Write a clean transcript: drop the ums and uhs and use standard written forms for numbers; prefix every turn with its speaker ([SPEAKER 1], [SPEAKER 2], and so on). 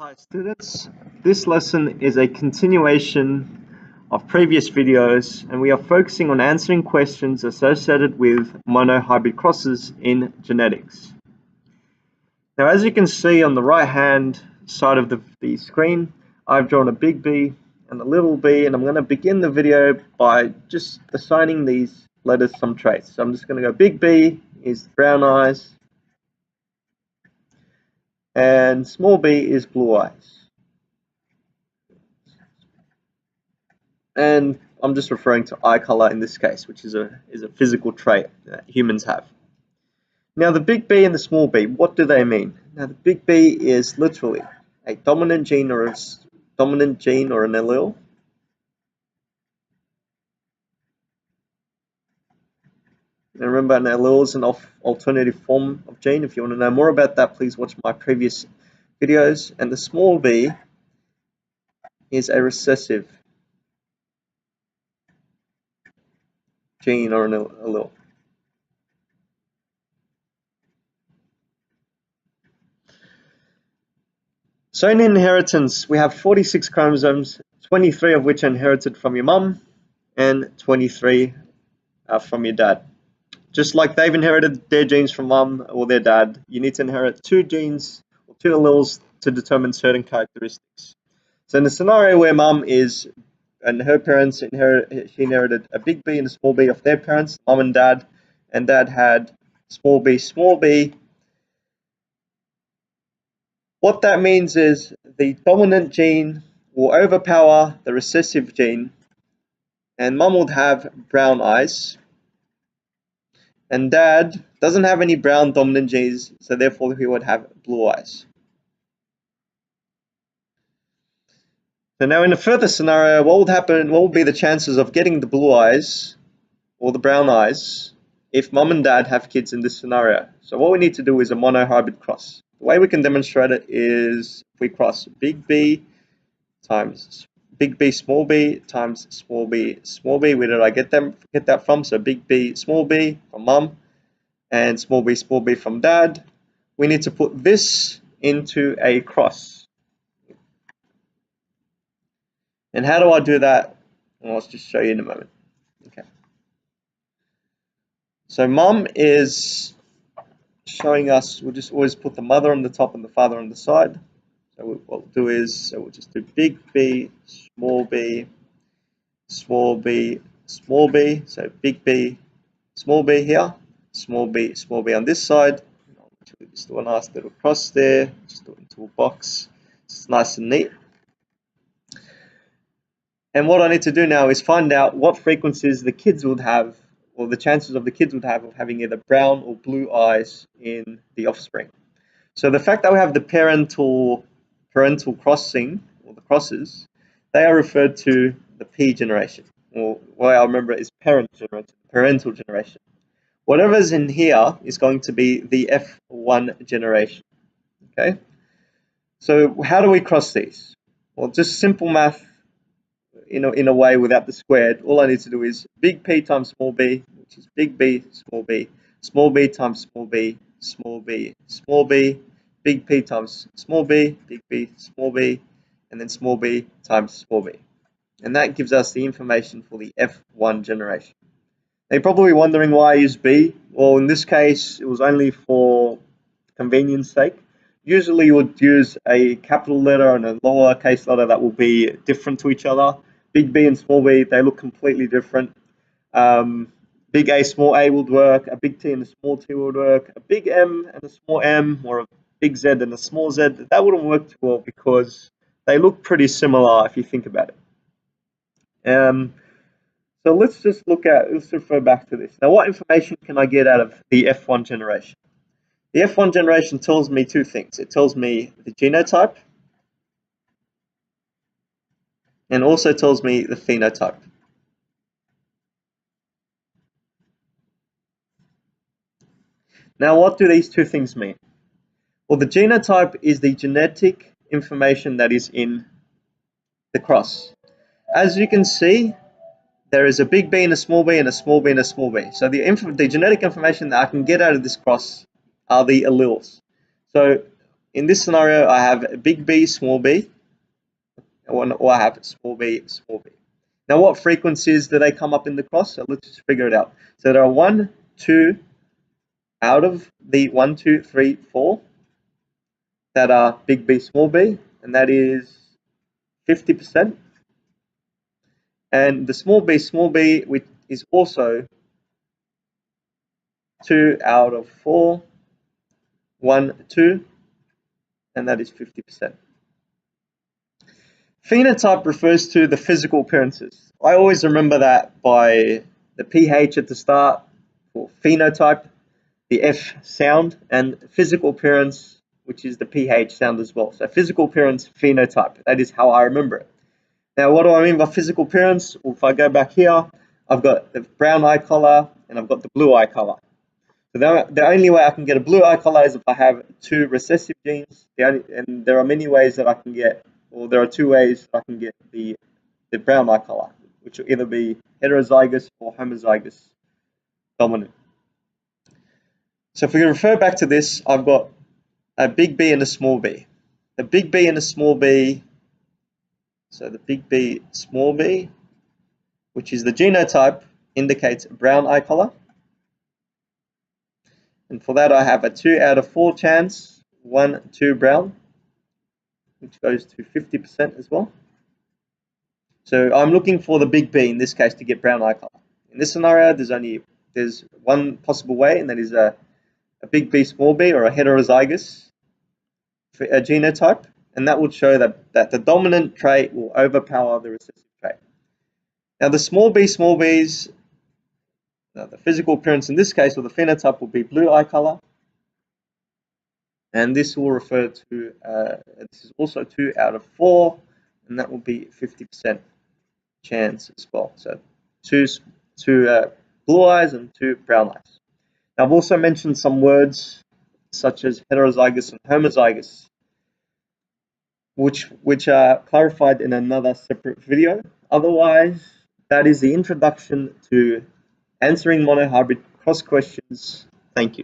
[SPEAKER 1] Hi students, this lesson is a continuation of previous videos and we are focusing on answering questions associated with monohybrid crosses in genetics. Now as you can see on the right hand side of the screen, I've drawn a big B and a little b, and I'm going to begin the video by just assigning these letters some traits. So I'm just going to go big B is brown eyes and small b is blue eyes. And I'm just referring to eye color in this case, which is a physical trait that humans have. Now the big B and the small b, what do they mean? Now the big B is literally a dominant gene or an allele. And remember, an allele is an alternative form of gene. If you want to know more about that, please watch my previous videos. And the small b is a recessive gene or an allele. So in inheritance, we have 46 chromosomes, 23 of which are inherited from your mum, and 23 from your dad. Just like they've inherited their genes from mum or their dad, you need to inherit two genes or two alleles to determine certain characteristics. So in the scenario where mum is and her parents she inherited a big B and a small b of their parents, mum and dad had small b, small b. What that means is the dominant gene will overpower the recessive gene, and mum would have brown eyes, and dad doesn't have any brown dominant genes, so therefore he would have blue eyes. So now in a further scenario, what would happen? What would be the chances of getting the blue eyes or the brown eyes if mum and dad have kids in this scenario? So what we need to do is a monohybrid cross. The way we can demonstrate it is if we cross big B times big B small b times small b small b. Where did I get that from? So big B small b from mum and small b from dad. We need to put this into a cross. And how do I do that? Well, let's just show you in a moment. Okay. So mum is showing us, we'll just always put the mother on the top and the father on the side. So what we'll do is, we'll just do big B, small b, small b, small b. So big B, small b here, small b on this side. Just do a nice little cross there, just do it into a box. It's nice and neat. And what I need to do now is find out what frequencies the kids would have, or the chances of the kids would have of having either brown or blue eyes in the offspring. So the fact that we have the parental crossing, or the crosses, they are referred to the P generation, or what I remember is parental generation. Whatever's in here is going to be the F1 generation. Okay. So how do we cross these? Well, just simple math. In a way without the squared, all I need to do is big P times small b, which is big B, small b times small b, small b, big P times small b, big B, small b, and then small b times small b. And that gives us the information for the F1 generation. Now you're probably wondering why I use B. Well, in this case, it was only for convenience sake. Usually you would use a capital letter and a lowercase letter that will be different to each other. Big B and small b, they look completely different. Big A, small a would work. A big T and a small t would work. A big M and a small m, or a big Z and a small z, that wouldn't work too well because they look pretty similar if you think about it. So let's refer back to this. Now, what information can I get out of the F1 generation? The F1 generation tells me two things. It tells me the genotype and also tells me the phenotype. Now, what do these two things mean? Well, the genotype is the genetic information that is in the cross. As you can see, there is a big B and a small b and a small b and a small b. So the genetic information that I can get out of this cross are the alleles. So in this scenario, I have a big B, small b, or I have small b, small b. Now, what frequencies do they come up in the cross? So let's just figure it out. So there are 1, 2 out of the 1, 2, 3, 4 that are big B, small b, and that is 50%. And the small b, which is also 2 out of 4, 1, 2, and that is 50%. Phenotype refers to the physical appearances. I always remember that by the pH at the start for phenotype, the F sound, and physical appearance, which is the pH sound as well. So physical appearance, phenotype. That is how I remember it. Now, what do I mean by physical appearance? Well, if I go back here, I've got the brown eye color and I've got the blue eye color. So the only way I can get a blue eye color is if I have 2 recessive genes. And there are many ways that I can get, or there are 2 ways that I can get the brown eye color, which will either be heterozygous or homozygous dominant. So if we refer back to this, I've got a big B and a small b. The big B and a small b, so the big B, small b, which is the genotype, indicates a brown eye color. And for that, I have a 2 out of 4 chance, 1, 2 brown, which goes to 50% as well. So I'm looking for the big B in this case to get brown eye color. In this scenario, there's one possible way, and that is a big B, small b, or a heterozygous genotype, and that would show that the dominant trait will overpower the recessive trait. Now, the small b's, the physical appearance in this case, or the phenotype, will be blue eye color, and this will refer to, this is also 2 out of 4, and that will be 50% chance as well. So two blue eyes and 2 brown eyes. Now, I've also mentioned some words such as heterozygous and homozygous, which are clarified in another separate video. Otherwise, that is the introduction to answering monohybrid cross questions. Thank you.